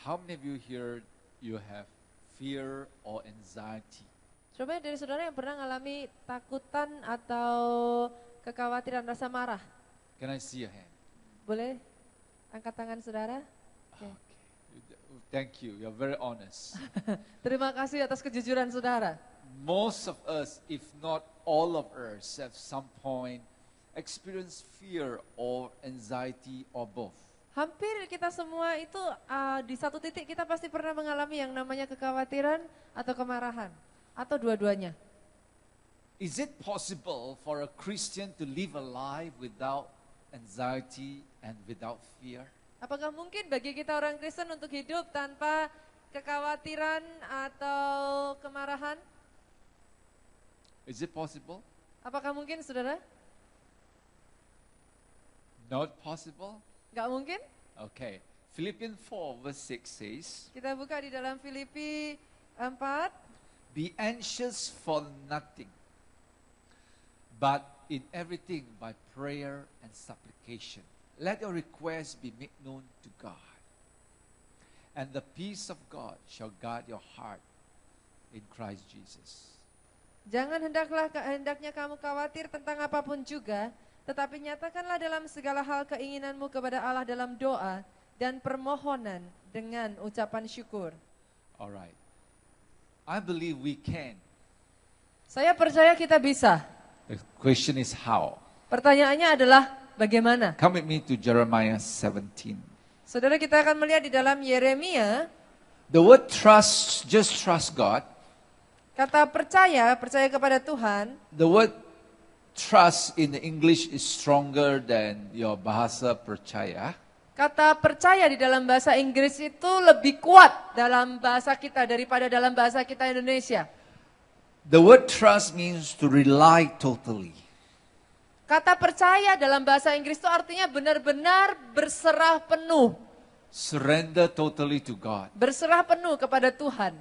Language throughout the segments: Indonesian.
How many of you here you have fear or anxiety? Coba dari saudara yang pernah mengalami takutan atau kekhawatiran rasa marah. Can I see your hand? Boleh angkat tangan saudara? Oke. Okay. Thank you. You're very honest. Terima kasih atas kejujuran saudara. Most of us, if not all of us, at some point experience fear or anxiety or both. Hampir kita semua itu di satu titik kita pasti pernah mengalami yang namanya kekhawatiran atau kemarahan. Atau dua-duanya. Is it possible for a Christian to live a life without anxiety and without fear? Apakah mungkin bagi kita orang Kristen untuk hidup tanpa kekhawatiran atau kemarahan? Is it possible? Apakah mungkin saudara? Not possible? Gak mungkin? Okay. Philippians 4 verse 6 says, Kita buka di dalam Filipi 4. be anxious for nothing, but in everything by prayer and supplication. Let your requests be made known to God. And the peace of God shall guard your heart in Christ Jesus. Jangan hendaknya kamu khawatir tentang apapun juga, tetapi nyatakanlah dalam segala hal keinginanmu kepada Allah dalam doa dan permohonan dengan ucapan syukur. Alright. I believe we can. Saya percaya kita bisa. The question is how. Pertanyaannya adalah bagaimana? Come with me to Jeremiah 17. Saudara, kita akan melihat di dalam Yeremia, The word trust, just trust God. kata percaya kepada Tuhan. The word trust in the English is stronger than your bahasa percaya. Kata percaya di dalam bahasa Inggris itu lebih kuat dalam bahasa kita daripada dalam bahasa kita Indonesia. The word trust means to rely totally. Kata percaya dalam bahasa Inggris itu artinya benar-benar berserah penuh. Surrender totally to God. Berserah penuh kepada Tuhan.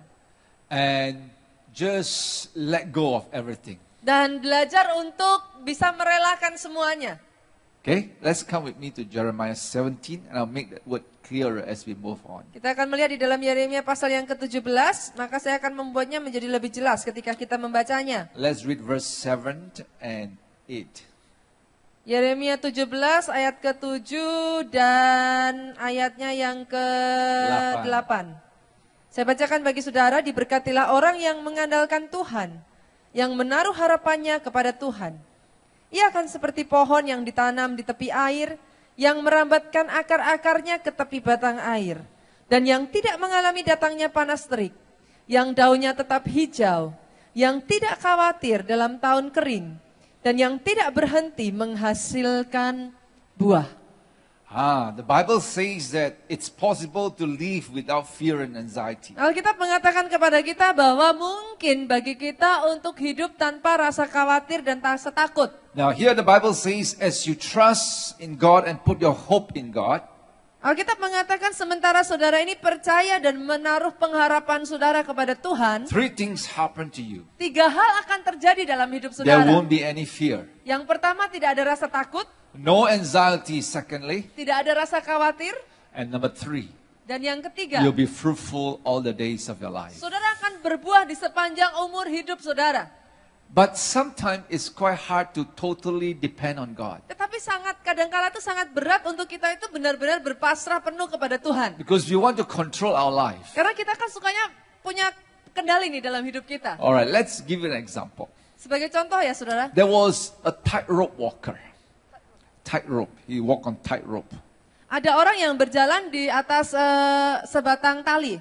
And just let go of everything. Dan belajar untuk bisa merelakan semuanya. Okay, let's come with me to Jeremiah 17 and I'll make that word clearer as we move on. Kita akan melihat di dalam Yeremia pasal yang ke-17, maka saya akan membuatnya menjadi lebih jelas ketika kita membacanya. Let's read verse 7 and 8. Yeremia 17 ayat ke-7 dan ayatnya yang ke-8. Saya bacakan bagi saudara, diberkatilah orang yang mengandalkan Tuhan, yang menaruh harapannya kepada Tuhan. Ia akan seperti pohon yang ditanam di tepi air, yang merambatkan akar-akarnya ke tepi batang air, dan yang tidak mengalami datangnya panas terik, yang daunnya tetap hijau, yang tidak khawatir dalam tahun kering, dan yang tidak berhenti menghasilkan buah. The Bible says that it's possible to live without fear and anxiety. Alkitab mengatakan kepada kita bahwa mungkin bagi kita untuk hidup tanpa rasa khawatir dan rasa takut. Now here the Bible says, as you trust in God and put your hope in God, Alkitab mengatakan sementara saudara ini percaya dan menaruh pengharapan saudara kepada Tuhan, 3 things happen to you. 3 hal akan terjadi dalam hidup There saudara. won't be any fear. Yang pertama, tidak ada rasa takut. No anxiety, secondly. Tidak ada rasa khawatir. And number 3, Dan yang ketiga, you'll be fruitful all the days of your life. saudara akan berbuah di sepanjang umur hidup saudara. But sometimes it's quite hard to totally depend on God. Tetapi kadangkala itu sangat berat untuk kita itu benar-benar berpasrah penuh kepada Tuhan. Because we want to control our life. Karena kita kan sukanya punya kendali nih dalam hidup kita. Alright, let's give you an example. Sebagai contoh ya saudara, There was a tightrope walker. Tightrope. He walked on tightrope. ada orang yang berjalan di atas sebatang tali.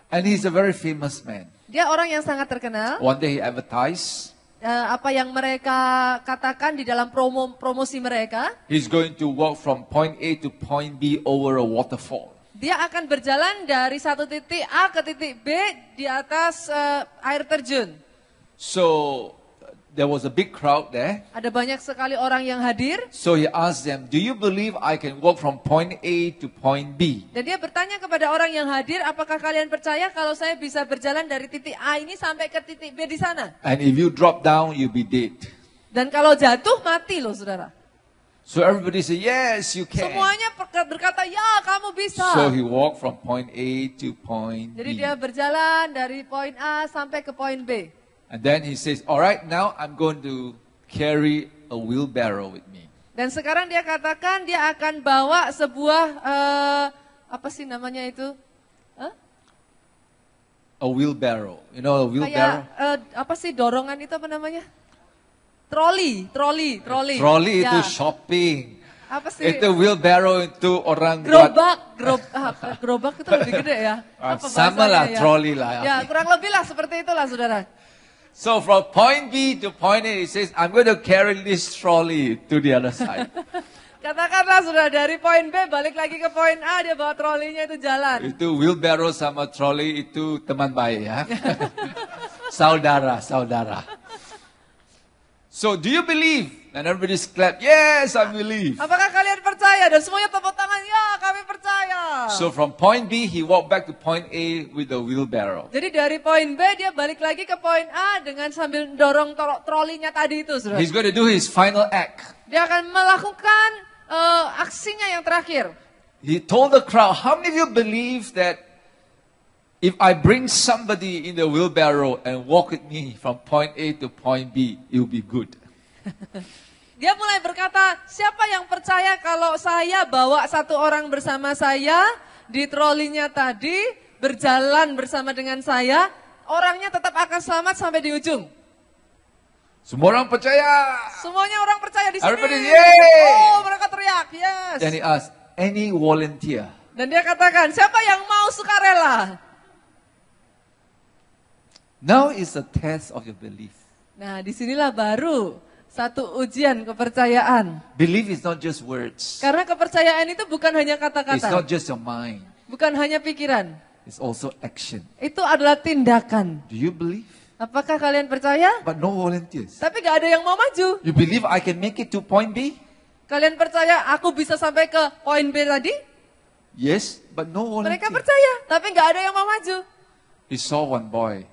And he's a very famous man. Dia orang yang sangat terkenal. One day he advertised, Apa yang mereka katakan di dalam promosi mereka, he's going to walk from point A to point B over a waterfall. dia akan berjalan dari satu titik A ke titik B di atas air terjun. So there was a big crowd there. Ada banyak sekali orang yang hadir. So he asked them, do you believe I can walk from point A to point B? Dan dia bertanya kepada orang yang hadir, apakah kalian percaya kalau saya bisa berjalan dari titik A ini sampai ke titik B di sana? And if you drop down, you'll be dead. Dan kalau jatuh, mati loh saudara. So everybody said, yes, you can. Semuanya berkata, ya kamu bisa. So he walked from point A to point Jadi B. dia berjalan dari poin A sampai ke poin B. And then he says, all right, now I'm going to carry a wheelbarrow with me. Dan sekarang dia katakan dia akan bawa sebuah, apa sih namanya itu? A wheelbarrow. You know a wheelbarrow? Kayak, apa sih dorongan itu apa namanya? Troli. Trolley Ya. itu shopping. Apa sih? Itu wheelbarrow itu orang buat. Gerobak itu lebih gede ya. Apa Sama bahasanya lah, ya? trolley lah. Ya, kurang lebih lah seperti itulah saudara. So from point B to point A, he says, I'm going to carry this trolley to the other side. Katakanlah sudah dari poin B balik lagi ke poin A, dia bawa trolinya itu jalan. Itu wheelbarrow sama trolley itu teman baik ya. Saudara. So do you believe? And everybody clap, yes, I believe. Apakah kalian percaya? Dan semuanya tepuk tangan, ya kami percaya. So from point B, he walked back to point A with the wheelbarrow. Jadi dari poin B dia balik lagi ke poin A dengan sambil dorong trolinya tadi itu, saudara. He's going to do his final act. Dia akan melakukan aksinya yang terakhir. He told the crowd, how many of you believe that if I bring somebody in the wheelbarrow and walk with me from point A to point B, it will be good. Dia mulai berkata, siapa yang percaya kalau saya bawa satu orang bersama saya di trolinya tadi, berjalan bersama dengan saya, orangnya tetap akan selamat sampai di ujung. Semua orang percaya. Semuanya orang percaya di sini. Everybody, yay! Oh, mereka teriak, yes. Then he asked, any volunteer? Dan dia katakan, siapa yang mau sukarela? Now is the test of your belief. Nah, disinilah baru satu ujian kepercayaan. Belief is not just words. Karena kepercayaan itu bukan hanya It's kata-kata, not just your mind. bukan hanya pikiran. It's also action. Itu adalah tindakan. Do you believe? Apakah kalian percaya? But no volunteers. Tapi gak ada yang mau maju. You believe I can make it to point B? Kalian percaya aku bisa sampai ke poin B tadi? Yes, but no Mereka volunteers. percaya, tapi gak ada yang mau maju. He saw one boy,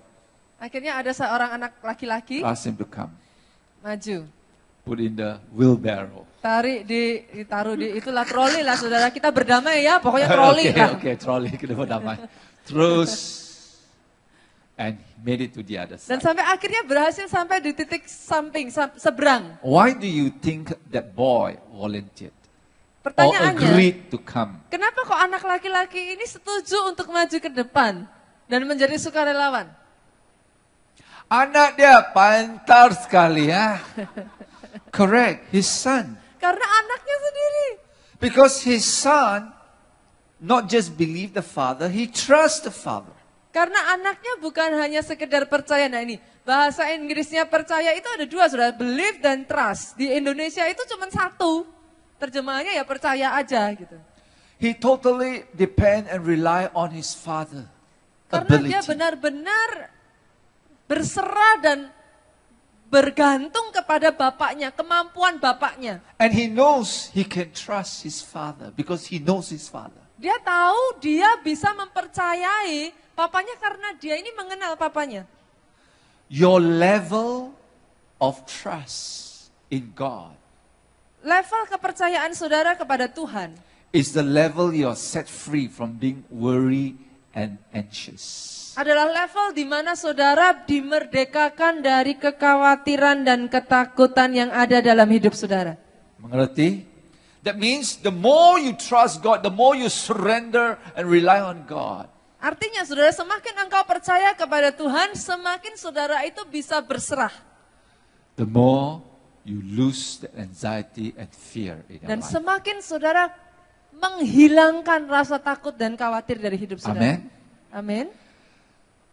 Akhirnya ada seorang anak laki-laki asked him to come, maju. put in the wheelbarrow. Ditaruh di itulah troli lah saudara, kita berdamai ya, pokoknya troli lah. Okay, trolley kita berdamai. Terus, and made it to the other Dan side. sampai akhirnya berhasil sampai di titik samping, seberang. Why do you think that boy volunteered or Pertanyaannya, agreed to come? kenapa kok anak laki-laki ini setuju untuk maju ke depan dan menjadi sukarelawan? Anak dia pintar sekali ya. Correct, his son. Karena anaknya sendiri. Because his son not just believe the father, he trusts the father. Karena anaknya bukan hanya sekedar percaya. Nah ini, bahasa Inggrisnya percaya itu ada dua, saudara. Believe dan trust. Di Indonesia itu cuma satu. Terjemahannya ya percaya aja gitu. He totally depend and rely on his father. Karena Ability. dia benar-benar berserah dan bergantung kepada bapaknya, kemampuan bapaknya. And he knows he can trust his father because he knows his father. Dia tahu dia bisa mempercayai papanya karena dia ini mengenal papanya. Your level of trust in God Level kepercayaan saudara kepada Tuhan is the level you're set free from being worried and anxious. adalah level di mana saudara dimerdekakan dari kekhawatiran dan ketakutan yang ada dalam hidup saudara. Mengerti? That means the more you trust God, the more you surrender and rely on God. Artinya saudara, semakin engkau percaya kepada Tuhan, semakin saudara itu bisa berserah. The more you lose the anxiety and fear in your Dan life. semakin saudara menghilangkan rasa takut dan khawatir dari hidup saudara. Amen. Amin.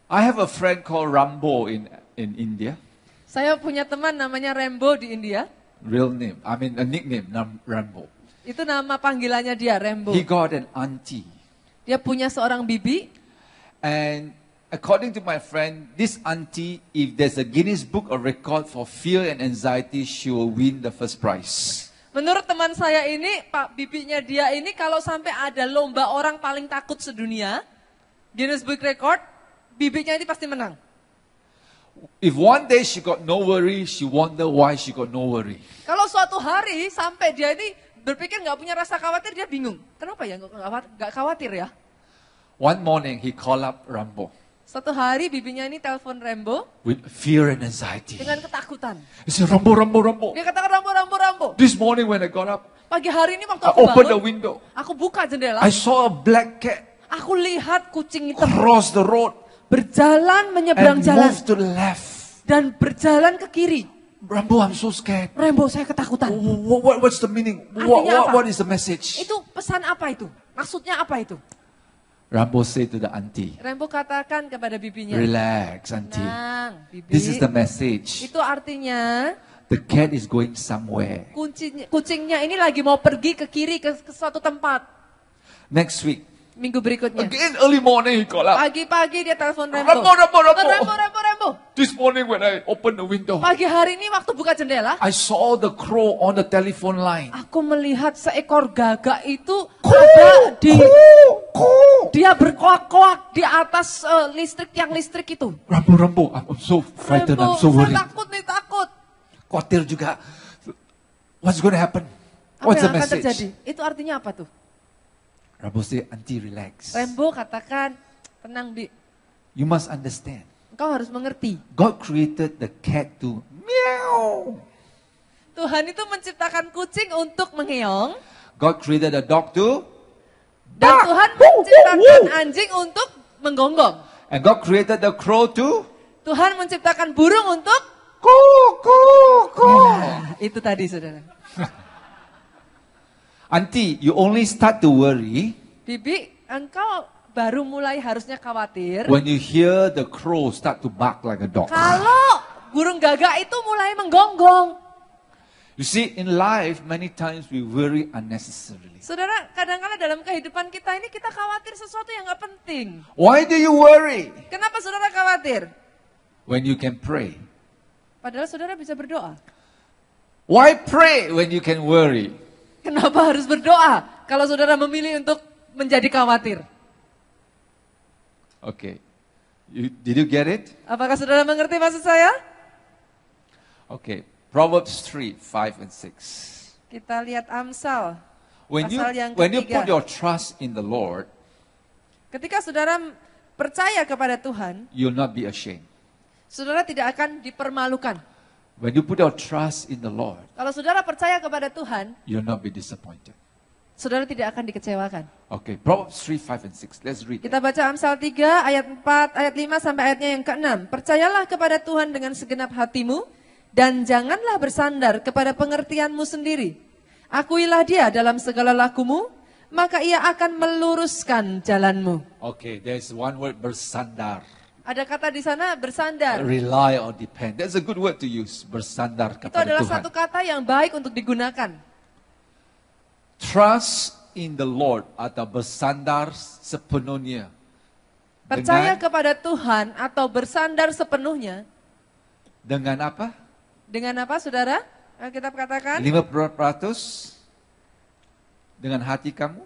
I have a friend called Rambo in India. Saya punya teman namanya Rambo di India. Real name, I mean a nickname, Rambo. Itu nama panggilannya dia, Rambo. He got an auntie. Dia punya seorang bibi. And according to my friend, this auntie, if there's a Guinness Book of Record for fear and anxiety, she will win the first prize. Menurut teman saya ini, Pak bibinya dia ini kalau sampai ada lomba orang paling takut sedunia, Guinness Book Record, bibinya ini pasti menang. If one day she got no worry, she wonder why she got no worry. Kalau suatu hari sampai dia ini berpikir nggak punya rasa khawatir, dia bingung. Kenapa ya nggak khawatir ya? One morning he called up Rambo Satu hari bibinya ini telepon Rambo with fear and anxiety. dengan ketakutan. He said, Rambo. Dia katakan Rambo. This morning when I got up, Pagi hari ini waktu I aku opened the bangun, window. aku buka jendela. I saw a black cat Aku lihat kucing hitam cross the road berjalan menyeberang and jalan move to the left. dan berjalan ke kiri. Rambo, I'm so scared. Rambo, saya ketakutan. What's the meaning? Artinya apa? What is the message? Itu pesan apa itu? Maksudnya apa itu? Rambo said to the auntie, Rambo katakan kepada bibinya, relax, auntie. tenang, bibi. This is the message. Itu artinya The cat is going somewhere. kucingnya ini lagi mau pergi ke kiri ke suatu tempat. Next week, Minggu berikutnya. again early morning he called up. Pagi-pagi dia telepon Rambo. Rambo. This morning when I opened the window, Pagi hari ini waktu buka jendela, I saw the crow on the telephone line. aku melihat seekor gagak itu ada di dia berkoak-koak di atas tiang listrik itu. Rambo, I'm so frightened, I'm so Saya worried. takut. Khawatir juga. What's going to happen? Apa What's the yang akan terjadi? message? Itu artinya apa tuh? Rambo said, auntie, relax. Rambo katakan, tenang Bi, You must understand. engkau harus mengerti. God created the cat to meow. Tuhan itu menciptakan kucing untuk mengeong, God created a dog to dan bark. Tuhan Woo, menciptakan woo, woo. anjing untuk menggonggong. And God created the crow to Tuhan menciptakan burung untuk itu tadi saudara. Auntie, you only start to worry Bibi, engkau baru mulai harusnya khawatir when you hear the crow start to bark like a dog. kalau burung gagak itu mulai menggonggong. You see, in life, many times we worry unnecessarily. Saudara, kadang-kadang dalam kehidupan kita ini kita khawatir sesuatu yang gak penting. Why do you worry Kenapa saudara khawatir? when you can pray? Padahal saudara bisa berdoa. Why pray when you can worry? Kenapa harus berdoa kalau saudara memilih untuk menjadi khawatir? Okay. Did you get it? Apakah saudara mengerti maksud saya? Okay. Proverbs 3, 5 and 6. Kita lihat Amsal. When you, Pasal yang when you ketiga. put your trust in the Lord, Ketika saudara percaya kepada Tuhan, you'll not be ashamed. saudara tidak akan dipermalukan. When you put your trust in the Lord, Kalau saudara percaya kepada Tuhan, you'll not be disappointed. saudara tidak akan dikecewakan. Okay. Proverbs 3, 5 and 6. Let's read. Kita baca Amsal 3 ayat 4, ayat 5 sampai ayatnya yang ke-6. Percayalah kepada Tuhan dengan segenap hatimu dan janganlah bersandar kepada pengertianmu sendiri. Akuilah dia dalam segala lakumu, maka ia akan meluruskan jalanmu. Okay. There's one word, bersandar. Ada kata di sana bersandar. Rely or depend. That's a good word to use. Bersandar Itu kepada adalah Tuhan. satu kata yang baik untuk digunakan. Trust in the Lord atau bersandar sepenuhnya. Percaya Dengan- kepada Tuhan atau bersandar sepenuhnya. Dengan apa? Dengan apa saudara? Alkitab katakan. 50% dengan hati kamu?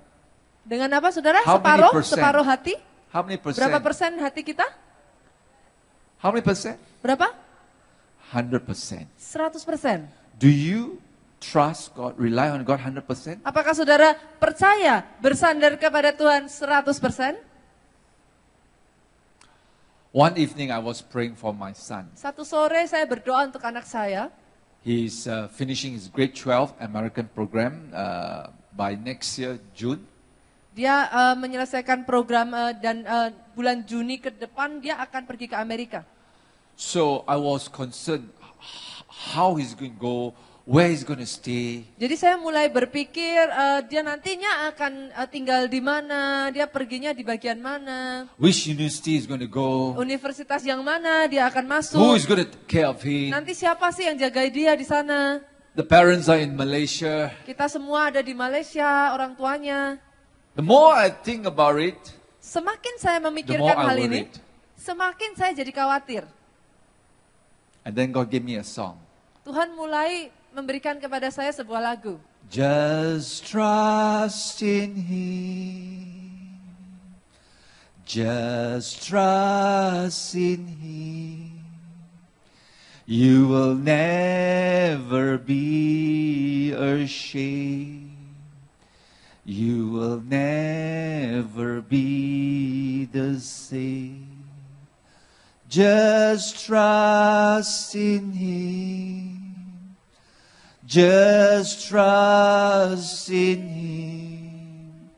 Dengan apa saudara? How many percent? Separuh hati? How many percent? Berapa persen hati kita? How many percent? Berapa? 100%. 100%. Do you trust God, rely on God 100%? Apakah saudara percaya bersandar kepada Tuhan 100%? One evening I was praying for my son. Satu sore saya berdoa untuk anak saya. He's finishing his grade 12 American program by next year, June. Dia menyelesaikan program dan bulan Juni ke depan dia akan pergi ke Amerika. So I was concerned how he's going to go, where he's going to stay. Jadi saya mulai berpikir dia nantinya akan tinggal di mana, dia perginya di bagian mana, Which university he's going to go. universitas yang mana dia akan masuk. Who is going to take care of him. Nanti siapa sih yang jaga dia di sana? The parents are in Malaysia. Kita semua ada di Malaysia, orang tuanya. The more I think about it, Semakin saya the more memikirkan I hal ini, worried. semakin saya jadi khawatir. And then God gave me a song. Tuhan mulai memberikan kepada saya sebuah lagu. Just trust in Him. Just trust in Him. You will never be ashamed. You will never be the same. Just trust in Him. Just trust in Him.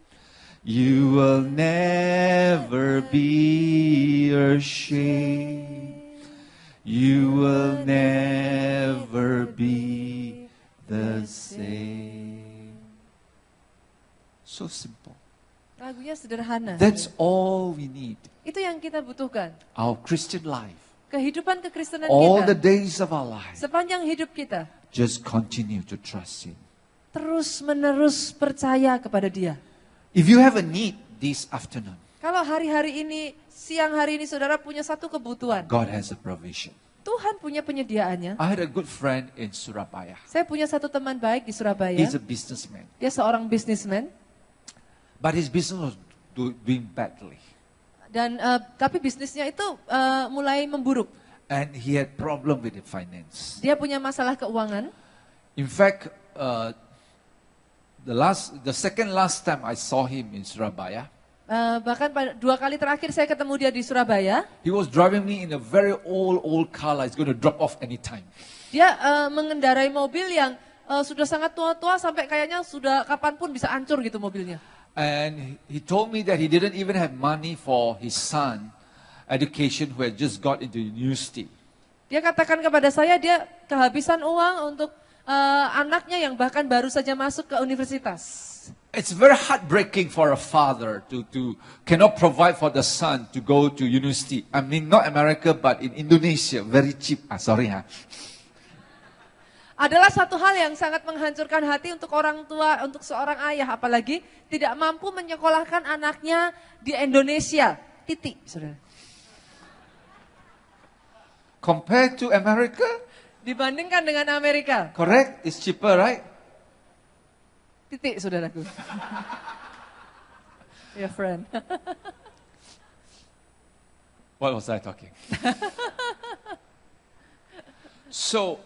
You will never be ashamed. You will never be the same. So simple. Lagunya sederhana. That's all we need. Itu yang kita butuhkan. Our Christian life. Kehidupan kekristenan All kita. the days of our life. Sepanjang hidup kita. Just continue to trust Him. Terus menerus percaya kepada Dia. If you have a need this afternoon, Kalau hari-hari ini, siang hari ini saudara punya satu kebutuhan. God has a provision. Tuhan punya penyediaannya. I had a good friend in Surabaya. Saya punya satu teman baik di Surabaya. He's a businessman. Dia seorang businessman. But his business was doing badly. Dan tapi bisnisnya itu mulai memburuk. And he had problem with the finance. Dia punya masalah keuangan. In fact, the second last time I saw him in Surabaya, Bahkan pada 2 kali terakhir saya ketemu dia di Surabaya. he was driving me in a very old car like it's going to drop off anytime. Dia mengendarai mobil yang sudah sangat tua-tua sampai kayaknya sudah kapanpun bisa hancur gitu mobilnya. And he told me that he didn't even have money for his son education who had just got into university. Dia katakan kepada saya dia kehabisan uang untuk anaknya yang bahkan baru saja masuk ke universitas. It's very heartbreaking for a father to cannot provide for the son to go to university. I mean, not America, but in Indonesia, very cheap. Adalah satu hal yang sangat menghancurkan hati untuk orang tua, untuk seorang ayah, apalagi tidak mampu menyekolahkan anaknya di Indonesia. Titik, saudara. Compared to America, Dibandingkan dengan Amerika. correct? It's cheaper, right? Titik, saudaraku. Ya, friend. What was I talking? So,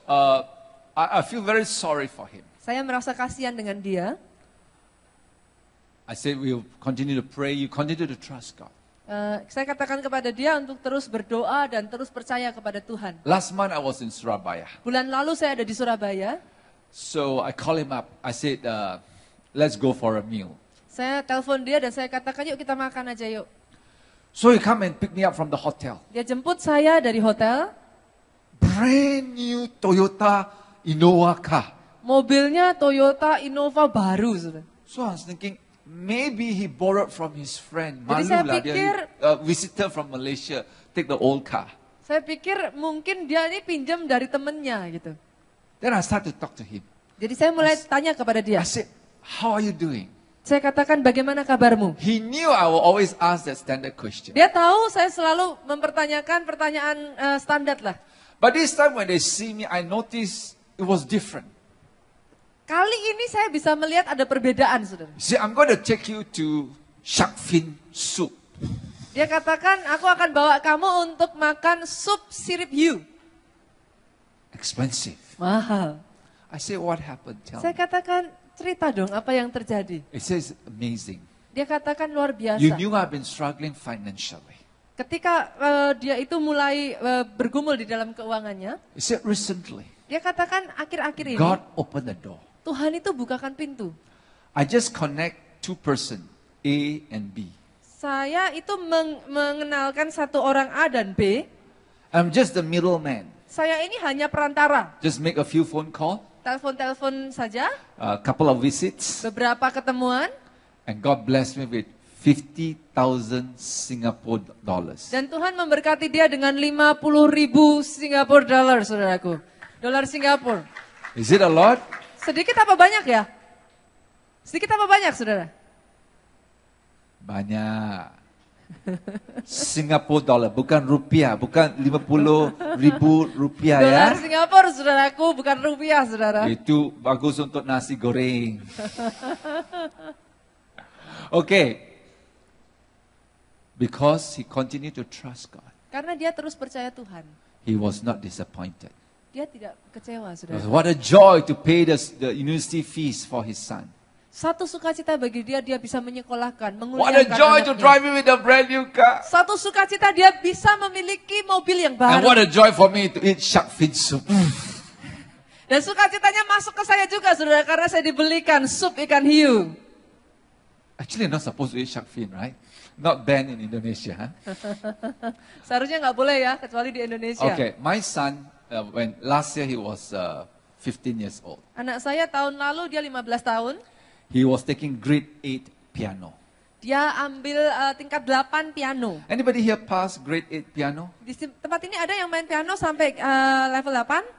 I feel very sorry for him. Saya merasa kasihan dengan dia. I said we'll continue to pray. You continue to trust God. Saya katakan kepada dia untuk terus berdoa dan terus percaya kepada Tuhan. Last month I was in Surabaya. Bulan lalu saya ada di Surabaya. So I called him up. I said, let's go for a meal. Saya telepon dia dan saya katakan yuk kita makan aja yuk. So he come and pick me up from the hotel. Dia jemput saya dari hotel. Brand new Toyota Innova car. Mobilnya Toyota Innova baru. Saudara. So I was thinking, maybe he borrowed from his friend. Jadi saya Malu lah pikir- dia, visitor from Malaysia, take the old car. Saya pikir mungkin dia ini pinjam dari temennya gitu. Then I start to talk to him. Jadi saya mulai tanya kepada dia. I said, how are you doing? Saya katakan bagaimana kabarmu? He knew I will always ask that standard question. Dia tahu saya selalu mempertanyakan pertanyaan standar lah. But this time when they see me, I noticed it was different. Kali ini saya bisa melihat ada perbedaan, saudara. He said, I'm going to take you to shark fin soup. Dia katakan, aku akan bawa kamu untuk makan sup sirip hiu. Expensive. Mahal. I said, what happened? Tell Saya me. katakan, cerita dong apa yang terjadi. It says, amazing. Dia katakan luar biasa. You knew I've been struggling financially. Ketika dia itu mulai bergumul di dalam keuangannya, He said, recently, dia katakan akhir-akhir ini, God opened the door. Tuhan itu bukakan pintu. I just connect two person, A and B. Saya itu mengenalkan satu orang A dan B. I'm just the middleman. Saya ini hanya perantara. Just make a few phone call, Telepon-telepon saja, a couple of visits, beberapa ketemuan, and God blessed me with 50,000 Singapore dollars. dan Tuhan memberkati dia dengan 50.000 Singapore dollar, saudaraku. Dolar Singapura. Is it a lot? Sedikit apa banyak ya? Sedikit apa banyak, saudara? Banyak. Singapore dollar, bukan rupiah, bukan 50,000 rupiah ya. Dolar Singapura, saudaraku, bukan rupiah, saudara. Itu bagus untuk nasi goreng. Okay. Because he continued to trust God, Karena dia terus percaya Tuhan. he was not disappointed. Dia tidak kecewa, saudara. What a joy to pay the university fees for his son. Satu sukacita bagi dia bisa menyekolahkan, What a menguliakan joy to anaknya. drive me with a brand new car. Satu sukacita dia bisa memiliki mobil yang And what baru. a joy for me to eat shark fin soup. Dan sukacitanya masuk ke saya juga, saudara, karena saya dibelikan sup ikan hiu. Actually, not supposed to eat shark fin, right? Not banned in Indonesia. Huh? Seharusnya nggak boleh ya, kecuali di Indonesia. Okay, my son, when last year he was 15 years old. Anak saya tahun lalu dia 15 tahun. He was taking grade 8 piano. Dia ambil tingkat 8 piano. Anybody here pass grade 8 piano? Di tempat ini ada yang main piano sampai level 8?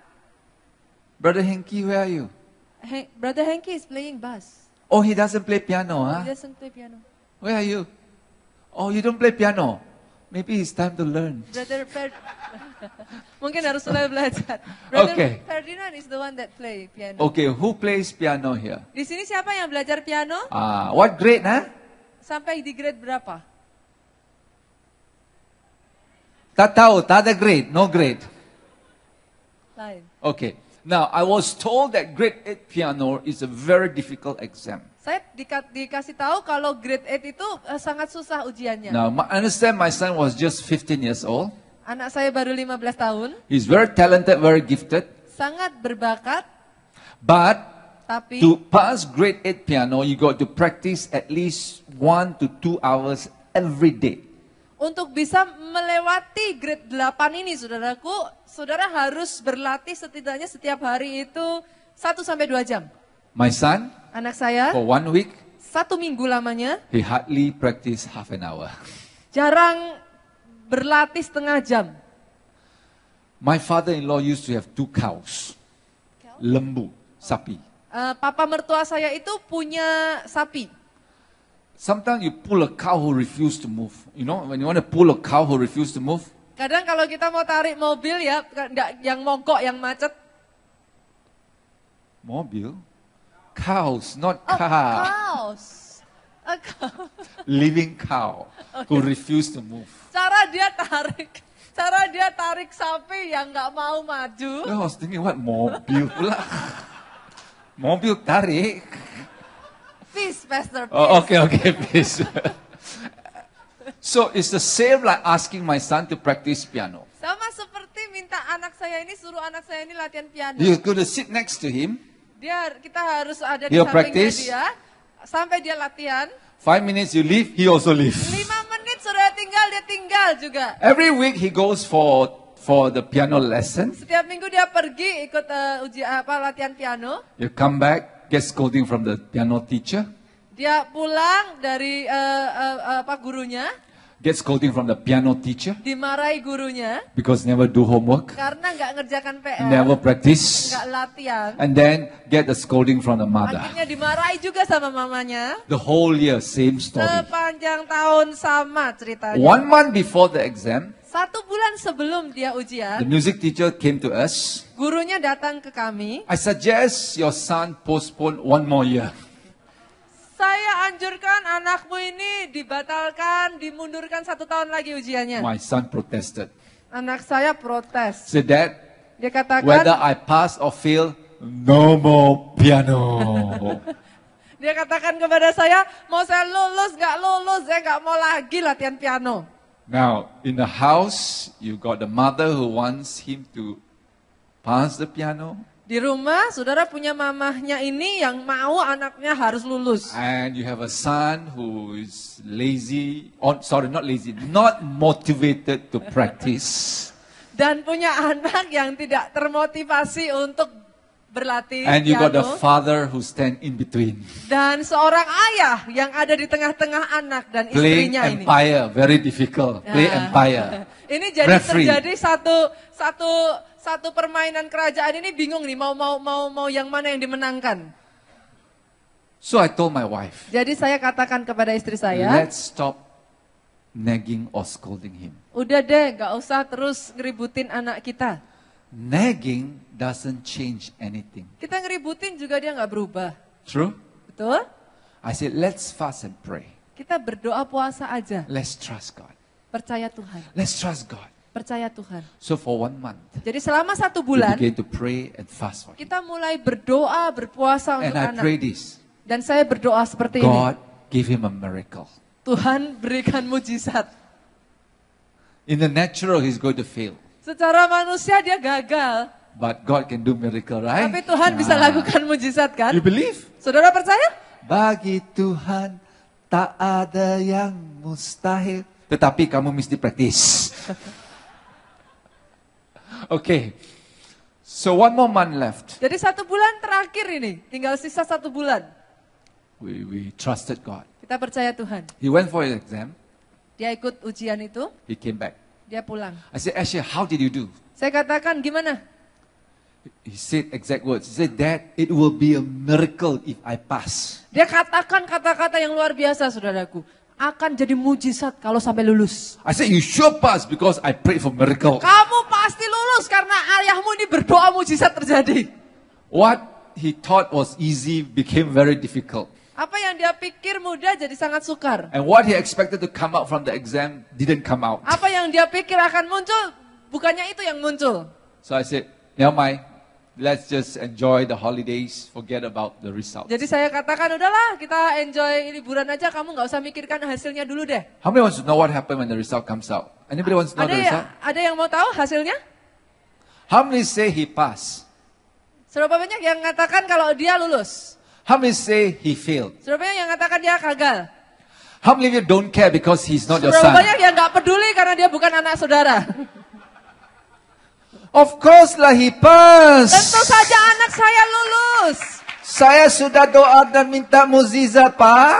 Brother Henky, where are you? Brother Henky is playing bass. Oh, he doesn't play piano, He huh? doesn't play piano. Where are you? Oh, you don't play piano. Maybe it's time to learn. Brother mungkin harus mulai belajar. Brother Okay. Ferdinand is the one that play piano. Okay, who plays piano here? Di sini siapa yang belajar piano? What grade, huh? Sampai di grade berapa? Tak tahu, tak ada grade, no grade. Lain. Okay. Now, I was told that grade 8 piano is a very difficult exam. Saya dikasih tahu kalau grade 8 itu sangat susah ujiannya. Now, I understand my son was just 15 years old. Anak saya baru 15 tahun, He's very talented, very gifted. sangat berbakat, But tapi to pass grade 8 piano, you got to practice at least 1 to 2 hours every day. untuk bisa melewati grade 8 ini, saudaraku, saudara harus berlatih setidaknya setiap hari itu 1 sampai 2 jam. My son, Anak saya, for 1 week, 1 minggu lamanya, he hardly practiced half an hour. jarang berlatih setengah jam. My father-in-law used to have 2 cows. Lembu, sapi. Papa mertua saya itu punya sapi. Sometimes you pull a cow who refuse to move. You know, when you want to pull a cow who refuse to move, Kadang kalau kita mau tarik mobil ya, nggak yang mogok, yang macet. mobil, cows, not Oh, car. cows. A cow. Living cow who refuse to move. Cara dia tarik sapi yang nggak mau maju. I was thinking, what mobil pula? Mobil tarik. Peace, Pastor, peace. Oh, okay, please. So it's the same like asking my son to practice piano. Sama seperti minta anak saya ini, suruh anak saya ini latihan piano. You're going to sit next to him. Kita harus ada di He'll sampingnya practice. dia. Sampai dia latihan. 5 minutes you leave, he also leave. 5 menit sudah dia tinggal juga. Every week he goes for the piano lesson. Setiap minggu dia pergi ikut latihan piano. You come back, get scolding from the piano teacher, Dia pulang dari gurunya, get scolding from the piano teacher dimarahi gurunya because never do homework, karena nggak ngerjakan PR, never practice, nggak latihan. and then get the scolding from the mother. Akhirnya dimarahi juga sama mamanya. The whole year, same story. Sepanjang tahun sama ceritanya. 1 month before the exam, 1 bulan sebelum dia the ujian, music teacher came to us. gurunya datang ke kami. I suggest your son postpone 1 more year. Saya anjurkan anakmu ini dibatalkan, dimundurkan 1 tahun lagi ujiannya. My son protested. Anak saya protes. Said, Dad, Dia katakan, whether I pass or fail, no more piano. dia katakan kepada saya, mau saya lulus, saya nggak mau lagi latihan piano. Now, in the house, you got the mother who wants him to pass the piano, Di rumah, saudara punya mamahnya ini yang mau anaknya harus lulus. and you have a son who is lazy, not motivated to practice. Dan punya anak yang tidak termotivasi untuk berlatih And you got the piano. father who stand in between, Dan seorang ayah yang ada di tengah-tengah anak dan playing istrinya ini. empire, very difficult. Play Nah, empire. Ini jadi Referee. terjadi satu permainan kerajaan ini bingung nih mau yang mana yang dimenangkan. So I told my wife, Jadi saya katakan kepada istri saya, let's stop nagging or scolding him. udah deh, gak usah terus ngeributin anak kita. Nagging doesn't change anything. Kita ngeributin juga dia gak berubah. True? Betul? I said, let's fast and pray. Kita berdoa puasa aja. Let's trust God. Percaya Tuhan. Let's trust God. Percaya Tuhan. So for 1 month, Jadi selama 1 we bulan, began to pray and fast for him. kita mulai berdoa, berpuasa And untuk I anak. pray this. Dan saya berdoa seperti ini. God give him a miracle. Tuhan berikan mujizat. In the natural, he's going to fail. Secara manusia dia gagal. But God can do miracle, right? Tapi Tuhan bisa Ah. lakukan mujizat kan? You believe? Saudara percaya? Bagi Tuhan tak ada yang mustahil. Tetapi kamu mesti praktis. Okay. So 1 more month left. Jadi 1 bulan terakhir ini, tinggal sisa 1 bulan. We trusted God. Kita percaya Tuhan. He went for his exam. Dia ikut ujian itu, He came back. dia pulang. I said, Asher, how did you do? Saya katakan, gimana? He said exact words. He said, Dad, it will be a miracle if I pass. Dia katakan kata-kata yang luar biasa, saudaraku. Akan jadi mujizat kalau sampai lulus. I said, you sure pass because I prayed for miracle. Kamu pasti lulus karena ayahmu ini berdoa mujizat terjadi. What he thought was easy became very difficult. Apa yang dia pikir mudah jadi sangat sukar. And what he expected to come out from the exam didn't come out. Apa yang dia pikir akan muncul, bukannya itu yang muncul. So I said, never mind. Let's just enjoy the holidays. Forget about the results. Jadi saya katakan, udahlah kita enjoy liburan aja, kamu nggak usah mikirkan hasilnya dulu deh. How many wants to know what happened when the result comes out? Anybody wants to know the result? Ada yang mau tahu hasilnya? How many say he passed? Seberapa banyak yang mengatakan kalau dia lulus? How many say he failed? Seberapa banyak yang mengatakan dia gagal? How many of you don't care because he's not your Seberapa son? banyak yang nggak peduli karena dia bukan anak saudara? Of course lah he passed. Tentu saja anak saya lulus. Saya sudah doa dan minta mukjizat, Pak.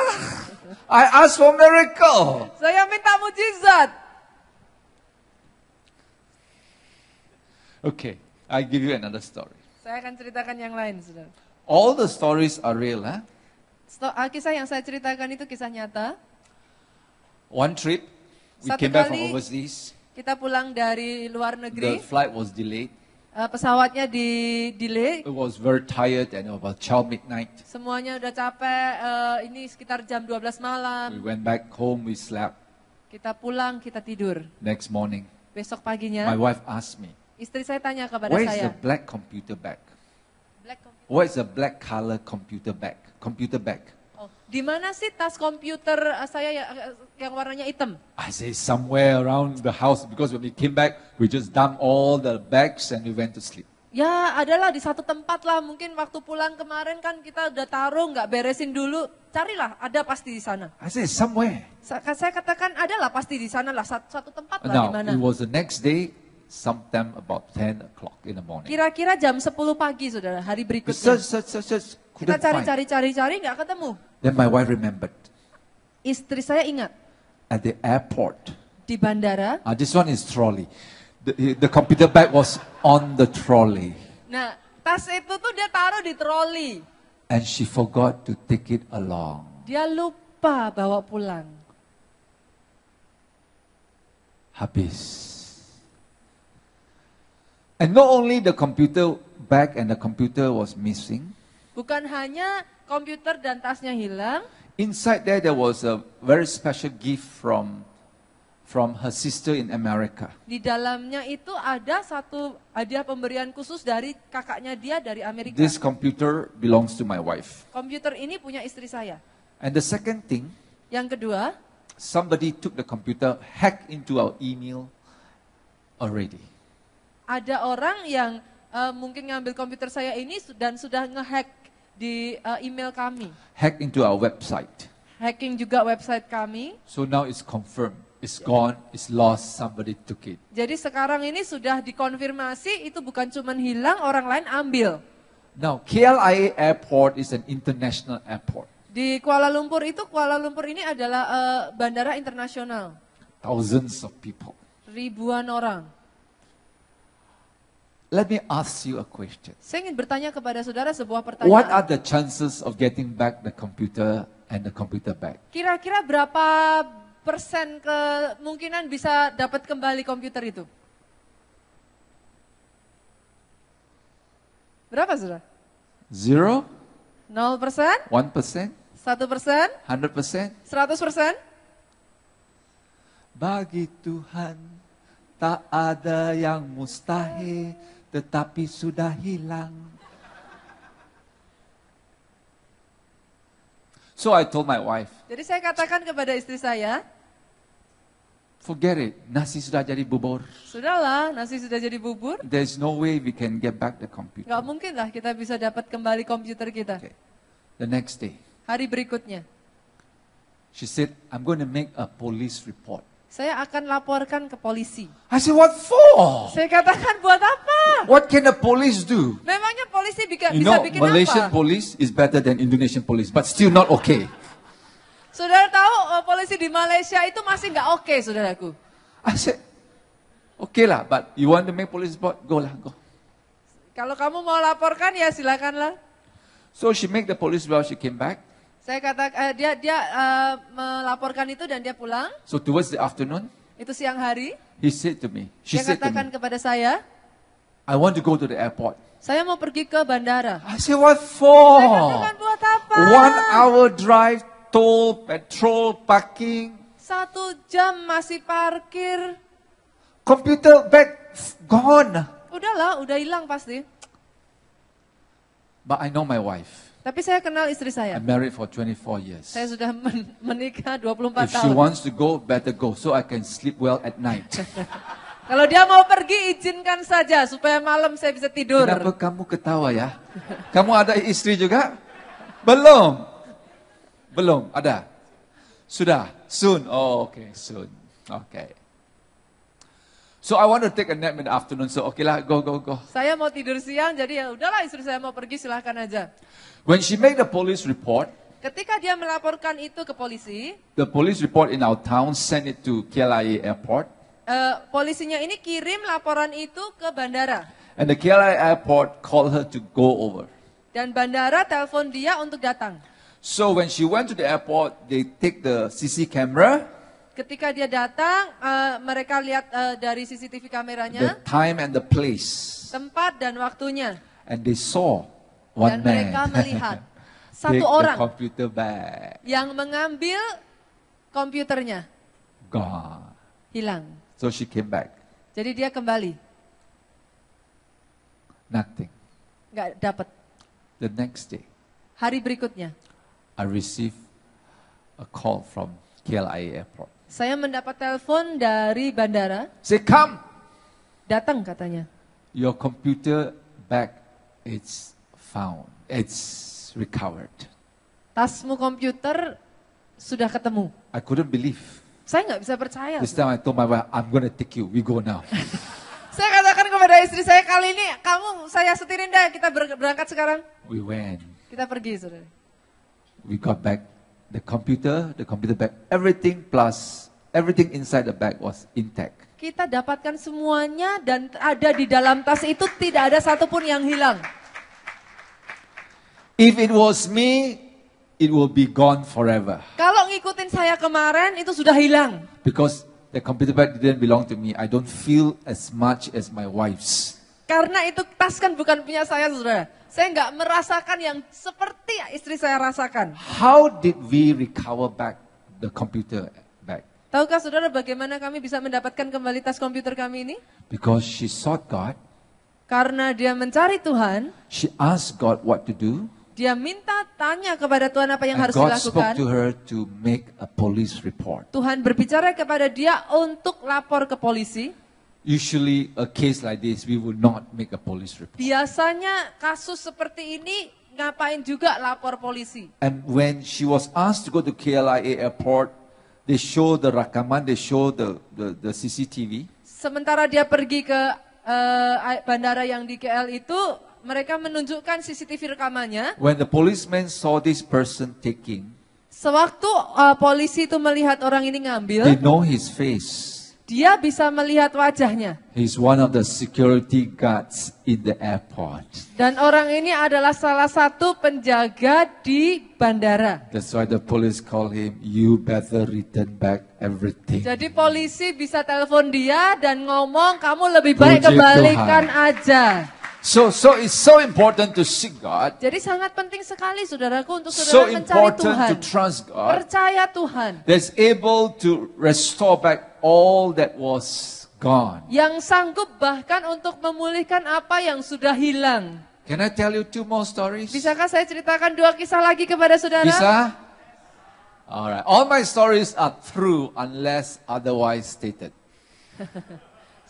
I asked for miracle. Saya minta mujizat. Okay, I give you another story. Saya akan ceritakan yang lain, saudara. All the stories are real, huh? Kisah yang saya ceritakan itu kisah nyata. One trip, we Satu came back from kali- overseas. Kita pulang dari luar The negeri, flight was delayed. pesawatnya di delay. It was very tired and about 12 midnight. Semuanya udah capek, ini sekitar jam 12 malam. We went back home, we slept. Kita pulang, kita tidur. Next morning, Besok my paginya, wife asked me, istri saya tanya kepada where is saya. the black computer bag? Black computer. Where is the black color computer bag? Computer bag. Oh, di mana sih tas komputer saya yang warnanya hitam? I say somewhere around the house because when we came back, we just dumped all the bags and we went to sleep. Ya, adalah di satu tempat lah. Mungkin waktu pulang kemarin kan kita udah taruh, nggak beresin dulu. Carilah, ada pasti di sana. I say somewhere. Saya katakan adalah pasti di sana lah, satu tempat lah di Now, mana. it was the next day, sometime about 10 o'clock in the morning. Kira-kira jam 10 pagi, saudara, hari We berikutnya. search, Kita couldn't find. cari, nggak ketemu. Then my wife remembered Istri saya ingat, at the airport. di bandara. This one is trolley. The computer bag was on the trolley, Nah, tas itu tuh dia taruh di troli. and she forgot to take it along. Dia lupa bawa pulang. Habis. And not only the computer bag and the computer was missing. Bukan hanya komputer dan tasnya hilang, Inside there was a very special gift from her sister in America. di dalamnya itu ada satu hadiah pemberian khusus dari kakaknya dia dari Amerika. This computer belongs to my wife. Komputer ini punya istri saya. And the second thing, Yang kedua, somebody took the computer, hacked into our email already. ada orang yang mungkin ngambil komputer saya ini dan sudah ngehack di email kami. Hacked into our website. Hacking juga website kami. So now it's confirmed. It's gone, it's lost, somebody took it. Jadi sekarang ini sudah dikonfirmasi itu bukan cuma hilang, orang lain ambil. Now, KLIA Airport is an international airport. Di Kuala Lumpur ini adalah bandara internasional. Thousands of people. Ribuan orang. Let me ask you a question. Saya ingin bertanya kepada saudara sebuah What pertanyaan. are the chances of getting back the computer and the computer bag? Kira-kira berapa persen kemungkinan bisa dapat kembali komputer itu? Berapa saudara? 0? 0%? 1%? 1%? 100%? 100%? Bagi Tuhan Tak ada yang mustahil, tetapi sudah hilang. So I told my wife, Jadi saya katakan kepada istri saya, forget it, nasi sudah jadi bubur. sudahlah, nasi sudah jadi bubur. There's no way we can get back the computer. Gak mungkin lah kita bisa dapat kembali komputer kita. Okay. The next day, Hari berikutnya, she said, I'm going to make a police report. saya akan laporkan ke polisi. I said, what for? Saya katakan, buat apa? What can the police do? Memangnya polisi bisa You know, bikin Malaysian apa? police is better than Indonesian police, but still not okay. Saudara tahu polisi di Malaysia itu masih nggak oke, saudaraku. I said, okay lah, but you want to make police report? Go lah, go. Kalau kamu mau laporkan ya silakanlah. So she make the police report, she came back. Saya kata dia melaporkan itu dan dia pulang. So towards the afternoon, Itu siang hari. he said to me, she Dia said to katakan me, kepada saya, I want to go to the airport. saya mau pergi ke bandara. I said, what Saya for? katakan buat apa? 1 hour drive, toll, petrol, parking, 1 jam masih parkir. computer bag gone. Udahlah, udah hilang pasti. But I know my wife. Tapi saya kenal istri saya. I'm married for 24 years. Saya sudah menikah 24 If she tahun. wants to go, better go so I can sleep well at night. Kalau dia mau pergi, izinkan saja supaya malam saya bisa tidur. Kenapa kamu ketawa ya? Kamu ada istri juga? Belum. Belum, ada. Sudah, soon. Oh, okay, soon. Okay. So I want to take a nap in the afternoon. So okay lah, go. Saya mau tidur siang, jadi ya udahlah istri saya mau pergi silahkan aja. When she made the police report, Ketika dia melaporkan itu ke polisi, the police report in our town sent it to KLIA airport. polisinya ini kirim laporan itu ke bandara. And the KLIA airport called her to go over. Dan bandara telepon dia untuk datang. So when she went to the airport, they take the CC camera, Ketika dia datang, mereka lihat dari CCTV the kameranya, time and the place. tempat dan waktunya. And they saw one Dan mereka man melihat take satu the orang computer bag. yang mengambil komputernya, Gone. hilang. So she came back. Jadi dia kembali, Nothing. nggak dapat. The next day, Hari berikutnya, I received a call from KLIA airport. saya mendapat telepon dari bandara, Say, come. datang katanya. Your computer bag, it's found. It's recovered. Tasmu komputer sudah ketemu. I couldn't believe. Saya nggak bisa percaya. This time I told my wife, I'm going to take you. We go now. Saya katakan kepada istri saya, kali ini saya setirin deh, kita berangkat sekarang. We went. Kita pergi, saudara. We got back the computer bag, everything plus everything inside the bag was intact. Kita dapatkan semuanya dan ada di dalam tas itu tidak ada satupun yang hilang. If it was me, it will be gone forever. Kalau ngikutin saya kemarin itu sudah hilang. Because the computer bag didn't belong to me. I don't feel as much as my wife's. Karena itu tas kan bukan punya saya, saudara. Saya nggak merasakan yang seperti istri saya rasakan. How did we recover back the computer bag? Tahukah saudara bagaimana kami bisa mendapatkan kembali tas komputer kami ini? Because she sought God. Karena dia mencari Tuhan, She asked God what to do. dia minta tanya kepada Tuhan apa yang And harus God spoke dilakukan. to her to make a police report. Tuhan berbicara kepada dia untuk lapor ke polisi. Usually a case like this, we would not make a police report. Biasanya kasus seperti ini ngapain juga lapor polisi. And when she was asked to go to KLIA airport, they show the rakaman, they show the CCTV. Sementara dia pergi ke bandara yang di KL itu, mereka menunjukkan CCTV rekamannya. When the policeman saw this person taking, Sewaktu polisi itu melihat orang ini they ngambil, know his face. dia bisa melihat wajahnya. He's one of the security guards in the airport. Dan orang ini adalah salah satu penjaga di bandara. That's why the police call him, you better return back everything. Jadi polisi bisa telepon dia dan ngomong, kamu lebih baik Puji kembalikan Tuhan. aja. So it's so important to seek God. Jadi sangat penting sekali saudaraku untuk So saudara mencari important Tuhan. to trust God. Percaya Tuhan. That's able to restore back all that was gone. Yang sanggup bahkan untuk memulihkan apa yang sudah hilang. Can I tell you 2 more stories? Bisakah saya ceritakan 2 kisah lagi kepada saudara? Bisa? Alright. All my stories are true unless otherwise stated.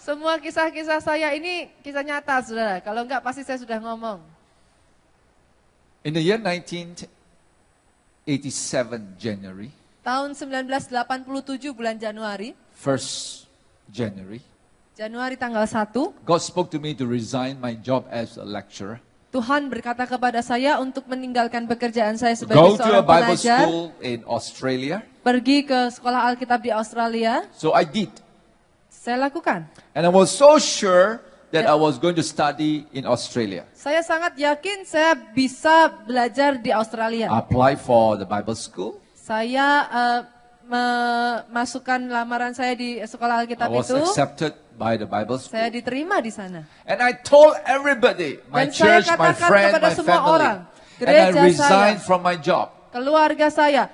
Semua kisah-kisah saya ini kisah nyata, saudara. Kalau enggak pasti saya sudah ngomong. In the year 1987 January, Tahun 1987 bulan Januari, 1st January, Januari tanggal 1, God spoke to me to resign my job as a lecturer. Tuhan berkata kepada saya untuk meninggalkan pekerjaan saya Go sebagai to a seorang Bible pengajar, school in Australia. pergi ke sekolah Alkitab di Australia. So I did. Saya lakukan. And I was so sure that I was going to study in Australia. Saya sangat yakin saya bisa belajar di Australia. I applied for the Bible school. Saya memasukkan lamaran saya di sekolah I Alkitab was itu. accepted by the Bible school. Saya diterima di sana. And I told everybody, my Dan saya church, my katakan friend, kepada my semua family. orang, And I gereja resigned saya, from my job. keluarga saya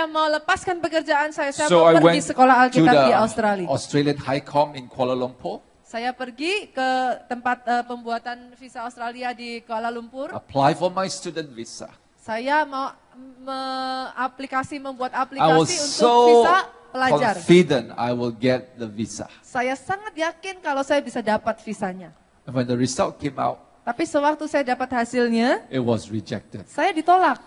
mau lepaskan pekerjaan saya So mau I pergi went sekolah to Alkitab di the Australia. Australian High Com in Kuala Lumpur. Saya pergi ke tempat pembuatan visa Australia di Kuala Lumpur. Apply for my student visa. Saya mau membuat I was aplikasi untuk so visa pelajar. confident I will get the visa. Saya sangat yakin kalau saya bisa dapat visanya. And when the result came out, Tapi sewaktu saya dapat hasilnya, it was rejected. saya ditolak.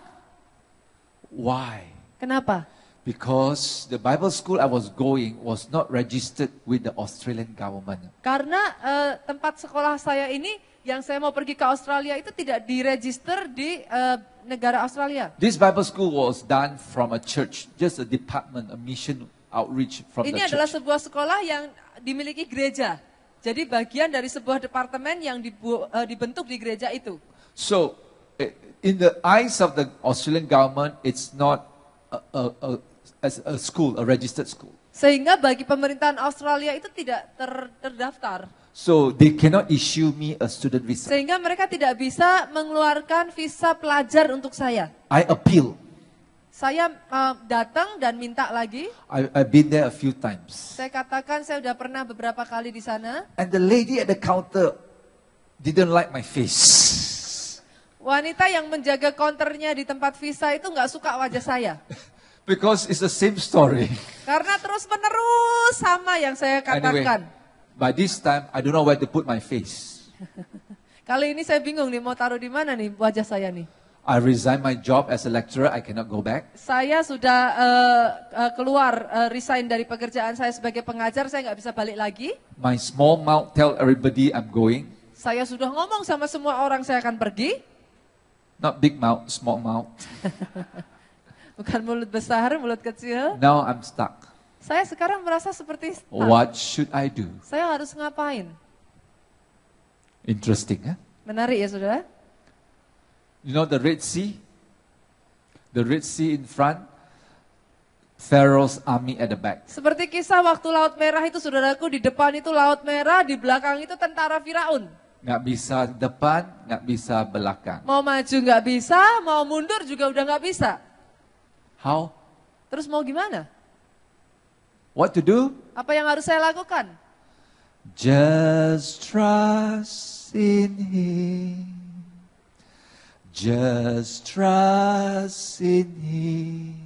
Why? Kenapa? Because the Bible school I was going was not registered with the Australian government. Karena tempat sekolah saya ini yang saya mau pergi ke Australia itu tidak diregister di negara Australia. This Bible school was done from a church, just a department, a mission outreach from Ini the adalah church. sebuah sekolah yang dimiliki gereja. Jadi bagian dari sebuah departemen yang dibentuk di gereja itu. So, in the eyes of the Australian government, it's not a school, a registered school. Sehingga bagi pemerintahan Australia itu tidak terdaftar. So, they cannot issue me a student visa. Sehingga mereka tidak bisa mengeluarkan visa pelajar untuk saya. I appeal. Saya datang dan minta lagi. I've been there a few times. Saya katakan saya sudah pernah beberapa kali di sana. And the lady at the counter didn't like my face. Wanita yang menjaga counternya di tempat visa itu nggak suka wajah saya. Because it's the same story. Karena terus menerus sama yang saya Anyway, katakan. by this time, I don't know where to put my face. Kali ini saya bingung nih mau taruh di mana nih wajah saya nih. I resigned my job as a lecturer. I cannot go back. Saya sudah keluar resign dari pekerjaan saya sebagai pengajar, saya nggak bisa balik lagi. My small mouth tell everybody I'm going. Saya sudah ngomong sama semua orang saya akan pergi. Not big mouth, small mouth. Bukan mulut besar, mulut kecil. Now I'm stuck. Saya sekarang merasa seperti stuck. What should I do? Saya harus ngapain? Interesting, huh? Menarik ya saudara? You know the Red Sea? The Red Sea in front, Pharaoh's army at the back. Seperti kisah waktu Laut Merah itu saudaraku, di depan itu Laut Merah, di belakang itu tentara Firaun. Nggak bisa depan, nggak bisa belakang. Mau maju nggak bisa, mau mundur juga udah nggak bisa. How? Terus mau gimana? What to do? Apa yang harus saya lakukan? Just trust in Him. Just trust in Him.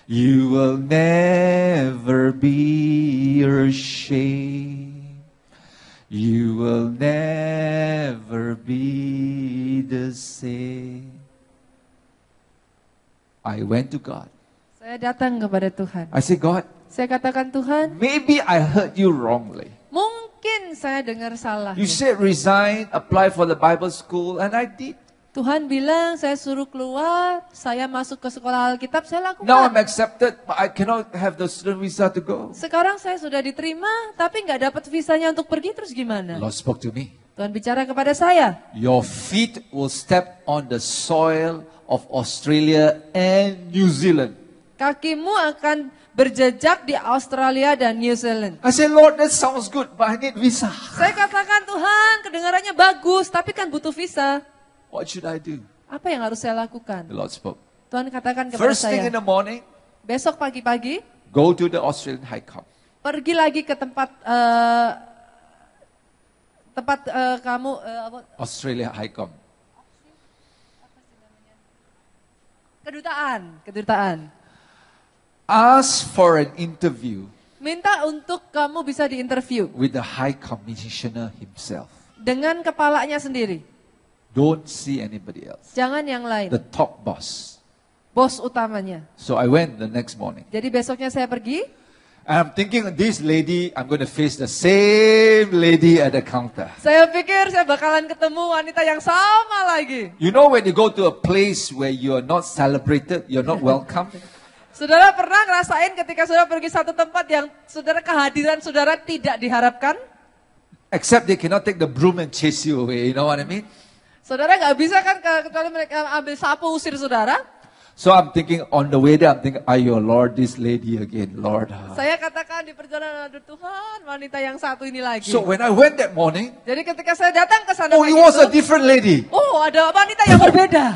You will never be ashamed. You will never be the same. I went to God. Saya datang kepada Tuhan. I said, God, Saya katakan Tuhan, maybe I heard you wrongly. mungkin saya dengar salah. You said resign, apply for the Bible school, and I did. Tuhan bilang saya suruh keluar, saya masuk ke sekolah Alkitab, saya Now I'm lakukan. accepted, but I cannot have the student visa to go. Sekarang saya sudah diterima, tapi nggak dapat visanya untuk pergi, terus gimana? Lord spoke to me. Tuhan bicara kepada saya, Your feet will step on the soil of Australia and New Zealand. kakimu akan berjejak di Australia dan New Zealand. I said, Lord, that sounds good, but I need visa. Saya katakan, Tuhan, kedengarannya bagus, tapi kan butuh visa. What should I do? Apa yang harus saya lakukan? The Lord spoke. Tuhan katakan kepada First thing in saya, the morning, besok pagi-pagi, go to the Australian High Com. pergi lagi ke tempat kamu Australia HiCom. kedutaan. Ask for an interview Minta untuk kamu bisa diinterview with the High Commissioner himself. dengan kepalanya sendiri. Don't see anybody else. Jangan yang lain. The top boss. Bos utamanya. So I went the next morning. Jadi besoknya saya pergi. And I'm thinking this lady, I'm going to face the same lady at the counter. Saya pikir saya bakalan ketemu wanita yang sama lagi. You know when you go to a place where you're not celebrated, you're not welcome? Saudara pernah ngerasain ketika saudara pergi satu tempat yang saudara kehadiran saudara tidak diharapkan? Except they cannot take the broom and chase you away, you know what I mean? Saudara nggak bisa kan kecuali mereka ambil sapu usir saudara? So I'm thinking on the way there, I'm thinking, ayo Lord, this lady again, Lord. Saya katakan di perjalanan, aduh Tuhan, wanita yang satu ini lagi. So when I went that morning, Jadi ketika saya datang ke sana oh, it pagi was itu, a different lady. oh ada wanita yang berbeda.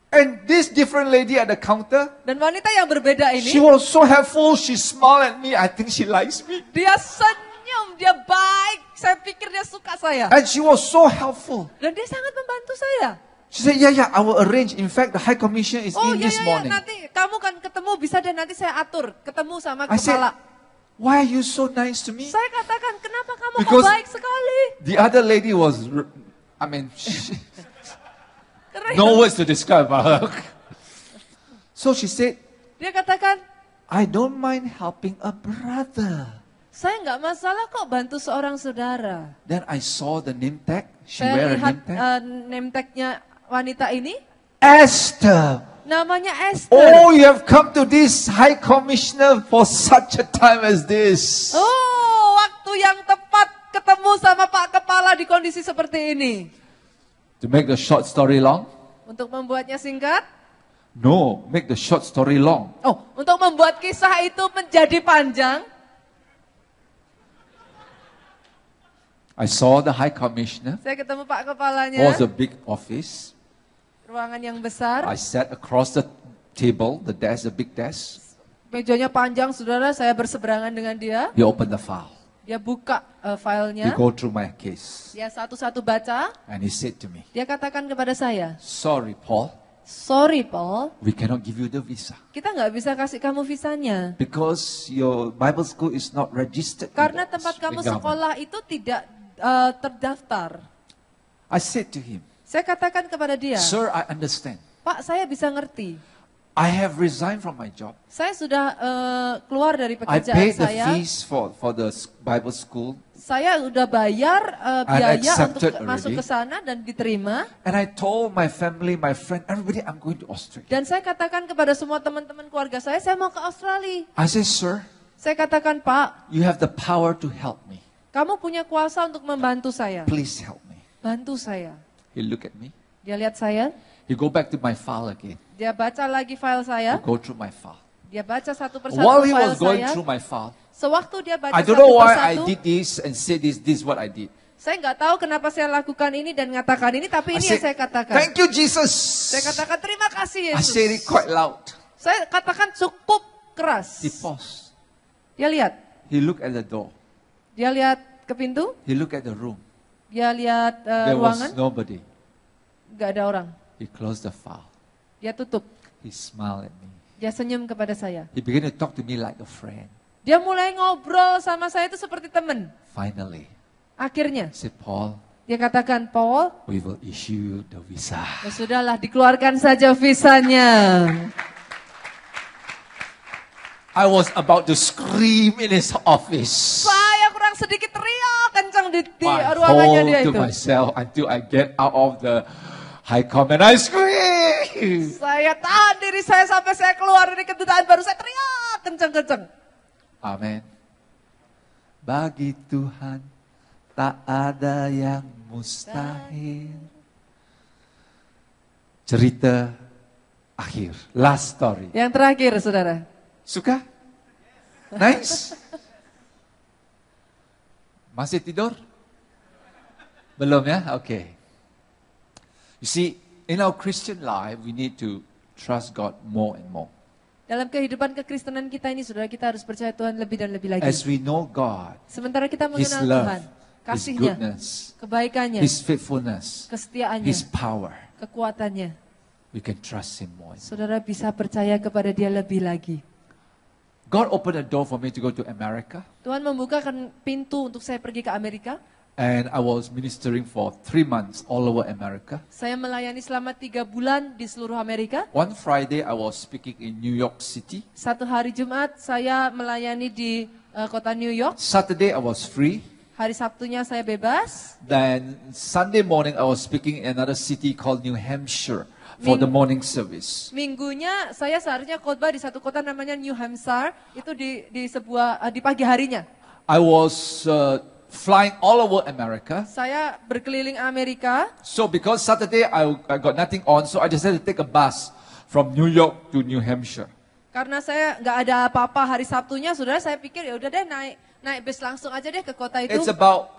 And this different lady at the counter, Dan wanita yang berbeda she ini, was so helpful, she smiled at me, I think she likes me. dia senyum, dia baik. Saya pikir dia suka saya. And she was so helpful. Dan dia sangat membantu saya. She said, yeah, I will arrange. In fact, the High Commission is Oh in ya, this ya, morning. nanti kamu kan ketemu, bisa dan nanti saya atur. Ketemu sama I said, kepala. why are you so nice to me? Saya katakan, kenapa kamu kok Because- baik sekali? The other lady was, Karena no words to describe her. So she said, dia katakan, I don't mind helping a brother. saya nggak masalah kok bantu seorang saudara. Then I saw the name tag. She Saya wear a lihat name tag. name tag-nya wanita ini, Esther. namanya Esther. Oh, you have come to this High Commissioner for such a time as this. Oh, waktu yang tepat ketemu sama Pak Kepala di kondisi seperti ini. To make the short story long? Untuk membuatnya singkat, No, make the short story long. oh, untuk membuat kisah itu menjadi panjang, I saw the High Commissioner. saya ketemu Pak It Kepalanya, was a big office. ruangan yang besar, I sat across the table, the desk, the big desk. mejanya panjang, saudara, saya berseberangan dengan dia. He opened the file. Dia buka He filenya, go through my case. dia satu-satu baca, And he said to me, dia katakan kepada saya, sorry, Paul, sorry Paul, we cannot give you the visa. kita nggak bisa kasih kamu visanya. Because your Bible school is not registered. with Karena us, tempat kamu with government." sekolah itu tidak terdaftar. I said to him, Saya katakan kepada dia, sir, I understand. Pak, saya bisa ngerti. I have resigned from my job. Saya sudah keluar dari I pekerjaan paid the saya. fees for the Bible school. Saya udah bayar biaya untuk accepted masuk already. ke sana dan diterima. And I told my family, my friend, everybody, I'm going to Australia. Dan saya katakan kepada semua teman-teman keluarga saya mau ke Australia. I said, sir, Saya katakan, Pak, you have the power to help me. kamu punya kuasa untuk membantu saya. Please help me. Bantu saya. He looked at me. Dia lihat saya, He go back to my file again. dia baca lagi file He saya, go through my file. dia baca satu persatu While he file was going saya. through my file, Sewaktu dia baca I don't satu know why I persatu, did this and said this. This is what I did. saya nggak tahu kenapa saya lakukan ini dan ngatakan ini, tapi I ini said, yang saya katakan. thank you, Jesus. Saya katakan terima kasih I said Yesus. it quite loud. Saya katakan cukup keras. He paused. Dia lihat, He looked at the door. dia lihat ke pintu, He looked at the room. dia lihat There was ruangan, nobody. nggak ada orang. He closed the file. Dia tutup, He smiled at me. dia senyum kepada saya. He began to talk to me like a friend. Dia mulai ngobrol sama saya itu seperti teman. Finally, Akhirnya, I said, Paul, dia katakan, Paul, we will issue the visa. ya sudahlah dikeluarkan saja visanya. I was about to scream in his office. Saya kurang sedikit teriak kencang di I ruangannya dia hold to itu. myself until I get out of the high com and I scream. Saya tahan diri saya sampai saya keluar dari kedutaan, baru saya teriak kencang-kencang. Amin. Bagi Tuhan tak ada yang mustahil. Cerita akhir. Last story. Yang terakhir, saudara. Suka? Nice? Masih tidur? Belum ya? Okay. You see, in our Christian life, we need to trust God more and more. Dalam kehidupan kekristenan kita ini, saudara, kita harus percaya Tuhan lebih dan lebih lagi. As we know God, Sementara kita His mengenal love, Tuhan, His kasih-Nya, goodness, kebaikannya, His faithfulness, kesetiaannya, His power, kekuatannya, we can trust Him more. saudara bisa percaya kepada Dia lebih lagi. God opened a door for me to go to America, Tuhan membukakan pintu untuk saya pergi ke Amerika. and I was ministering for 3 months all over America. Saya melayani selama 3 bulan di seluruh Amerika. One Friday, I was speaking in New York City. Satu hari Jumat saya melayani di kota New York. Saturday, I was free. Hari Sabtunya saya bebas. Then Sunday morning, I was speaking in another city called New Hampshire for the morning service. Minggunya saya seharusnya khotbah di satu kota namanya New Hampshire. Itu di pagi harinya. I was flying all over America. Saya berkeliling Amerika. So because Saturday I got nothing on, so I decided to take a bus from New York to New Hampshire. Karena saya nggak ada apa-apa hari Sabtunya, saudara, saya pikir ya udah deh naik bus langsung aja deh ke kota itu. It's about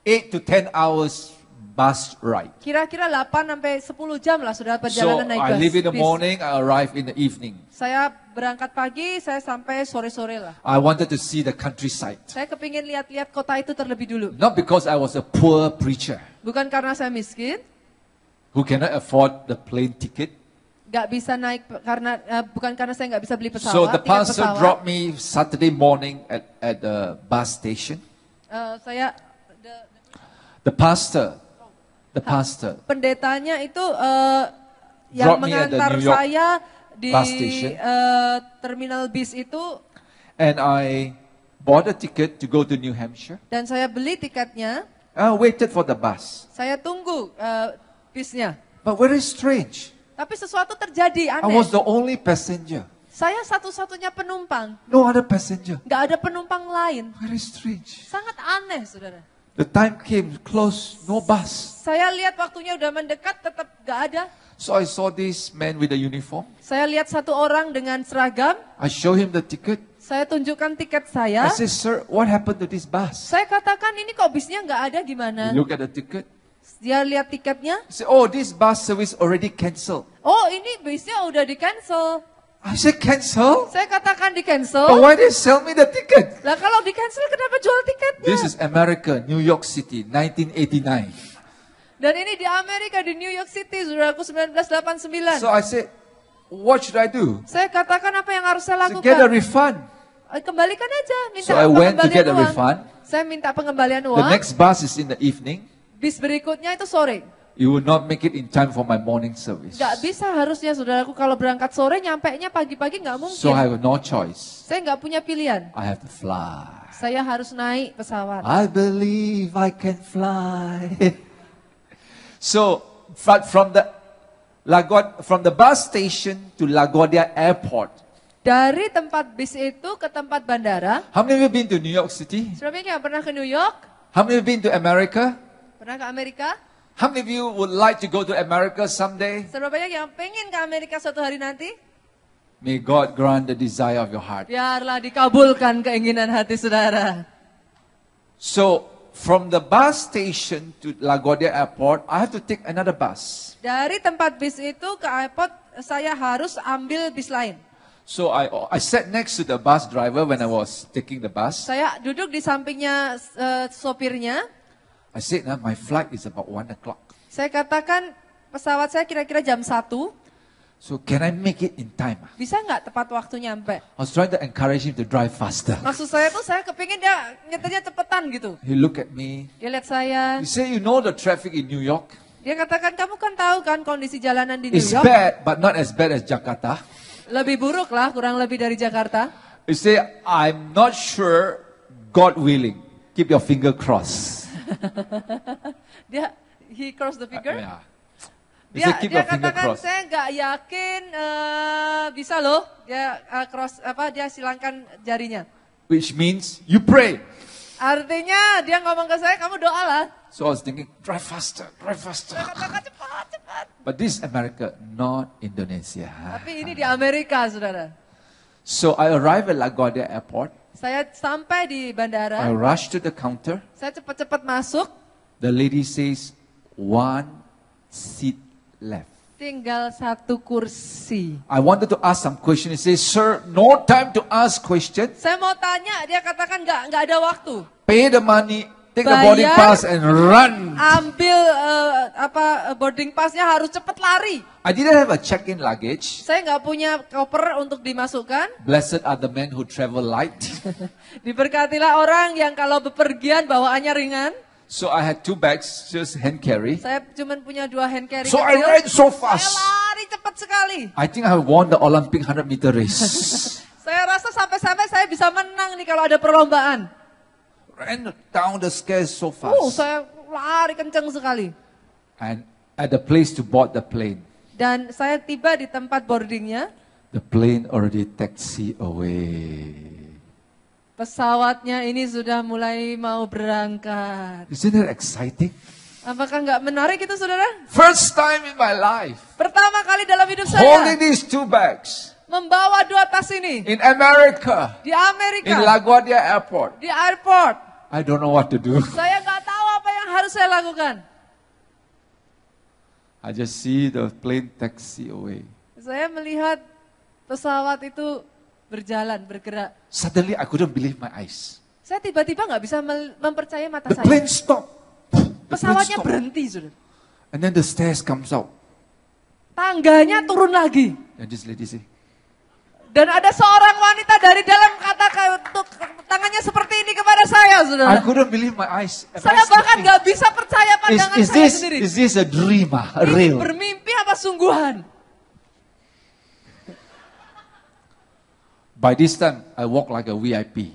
8 to 10 hours bus ride. Kira-kira 8 sampai 10 jam lah saudara So perjalanan naik I bus. leave in the bis. morning, I arrive in the evening. Saya berangkat pagi, saya sampai sore-sore lah. I wanted to see the countryside. Saya kepingin lihat-lihat kota itu terlebih dulu. Not because I was a poor preacher Bukan karena saya miskin, who cannot afford the plane ticket. nggak bisa naik bukan karena saya nggak bisa beli pesawat. So the tiket pastor pesawat. dropped me Saturday morning at the bus station. Saya The pastor, pendetanya itu yang Drop me at the mengantar New York saya di bus station. terminal bis itu, and I bought a ticket to go to New Hampshire. dan saya beli tiketnya. I waited for the bus. Saya tunggu bisnya. But very strange. Tapi sesuatu terjadi I aneh. was the only passenger. Saya satu-satunya penumpang. No other passenger. Nggak ada penumpang lain. Very strange. Sangat aneh, saudara. The time came close, no bus. Saya lihat waktunya udah mendekat, tetap nggak ada. So I saw this man with a uniform. Saya lihat satu orang dengan seragam. I show him the ticket. Saya tunjukkan tiket I saya. said, sir, what happened to this bus? Saya katakan, ini kok bisnya nggak ada gimana? He looked at the ticket. Dia lihat tiketnya. He said, oh, this bus service already cancelled. Oh, ini bisnya udah di-cancel. I said, cancel? Saya katakan But di-cancel. why they sell me the ticket? Lah kalau di-cancel kenapa jual tiketnya? This is America, New York City, 1989. Dan ini di Amerika, di New York City, saudaraku, 1989. So I said, what should I do? Saya katakan apa yang harus saya To get a lakukan? refund. Kembalikan aja, minta So I went to pengembalian get a uang. refund. Saya minta pengembalian The uang. next bus is in the evening. Bis berikutnya itu sore. You will not make it in time for my morning service. Nggak bisa harusnya, saudaraku, kalau berangkat sore, nyampainya pagi-pagi nggak mungkin. So I have no choice. Saya nggak punya pilihan. I have to fly. Saya harus naik pesawat. I believe I can fly. So from the bus station to LaGuardia Airport. Dari tempat bis itu ke tempat bandara. How many of you been to New York City? Siapa yang pernah ke New York? How many of you been to America? Pernah ke Amerika? How many of you would like to go to America someday? Siapa banyak yang pengen ke Amerika suatu hari nanti? May God grant the desire of your heart. Biarlah dikabulkan keinginan hati saudara. So from the bus station to LaGuardia Airport, I have to take another bus. Dari tempat bis itu ke airport, saya harus ambil bis lain. So I sat next to the bus driver when I was taking the bus. Saya duduk di sampingnya sopirnya. I said, my flight is about 1 o'clock. Saya katakan pesawat saya kira-kira jam 1. So can I make it in time? Bisa nggak tepat waktu nyampe? I was trying to encourage him to drive faster. Maksud saya tuh saya kepingin dia nyetirnya cepetan gitu. He looked at me. Dia lihat saya. He said, you know the traffic in New York? Dia katakan, kamu kan tahu kan kondisi jalanan di New It's York. bad, but not as bad as Jakarta. Lebih buruk lah, kurang lebih dari Jakarta. He said, I'm not sure, God willing. Keep your finger crossed. He crossed the figure. Yeah. He said, keep Dia your finger katakan crossed. saya nggak yakin bisa loh. Dia dia silangkan jarinya. Which means you pray. Artinya dia ngomong ke saya, kamu doa lah. So I was thinking, drive faster, drive faster. Saya katakan cepat. But this is America, not Indonesia. Tapi ini di Amerika, saudara. So I arrived at LaGuardia Airport. Saya sampai di I bandara. rushed to the counter. Saya cepat-cepat masuk. The lady says, 1 seat left. Tinggal satu kursi. I wanted to ask some question. He says, sir, no time to ask question. Saya mau tanya, dia katakan nggak ada waktu. Pay the money, take the boarding Bayar. pass and run. Ambil boarding passnya harus cepat lari. I didn't have a check-in luggage. Saya nggak punya koper untuk dimasukkan. Blessed are the men who travel light. Diberkatilah orang yang kalau bepergian bawaannya ringan. So I had 2 bags, just hand carry. Saya cuma punya 2 hand carry So I kecil. ran so Saya fast. lari cepat sekali. I think I won the Olympic 100 meter race. Saya rasa sampai-sampai saya bisa menang nih kalau ada perlombaan. Ran down the stairs so fast. Saya lari kencang sekali. And at the place to board the plane, Dan saya tiba di tempat boardingnya. the plane already taxi away. Pesawatnya ini sudah mulai mau berangkat. Isn't that exciting? Apakah nggak menarik itu, saudara? First time in my life, Pertama kali dalam hidup holding saya these 2 bags membawa 2 tas ini in America, di in Amerika, LaGuardia Airport. di airport. I don't know what to do. Saya nggak tahu apa yang harus saya lakukan. I just see the plane taxi away. Saya melihat pesawat itu berjalan, bergerak. Suddenly, I couldn't believe my eyes. Saya tiba-tiba nggak bisa mempercayai mata The saya. plane stopped. The plane Pesawatnya stopped. berhenti, saudara. And then the stairs comes out. Tangganya turun lagi. And this lady say, Dan ada seorang wanita dari dalam tangannya seperti ini kepada saya, saudara. I couldn't believe my eyes. Am I Saya bahkan sleeping? nggak bisa percaya pandangan saya sendiri. Is this a dream, a Ini real? bermimpi apa sungguhan? By this time, I walk like a VIP.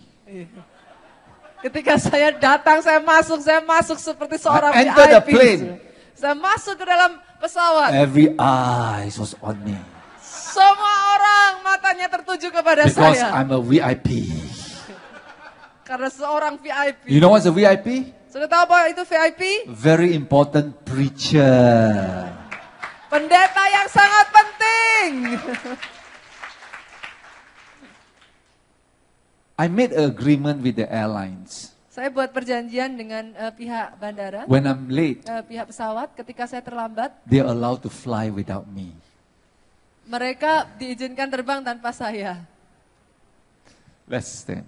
Ketika saya datang, saya masuk seperti seorang I enter the VIP. plane. Saya masuk ke dalam pesawat. Every eyes was on me. Semua orang matanya tertuju kepada Because saya. I'm a VIP. Karena seorang VIP. You know what's a VIP? Sudah tahu apa itu VIP? Very important preacher. Pendeta yang sangat penting. I made an agreement with the airlines. Saya buat perjanjian dengan pihak bandara, When I'm late, pihak pesawat. Ketika saya terlambat, they're allowed to fly without me. mereka diizinkan terbang tanpa saya. Let's stand.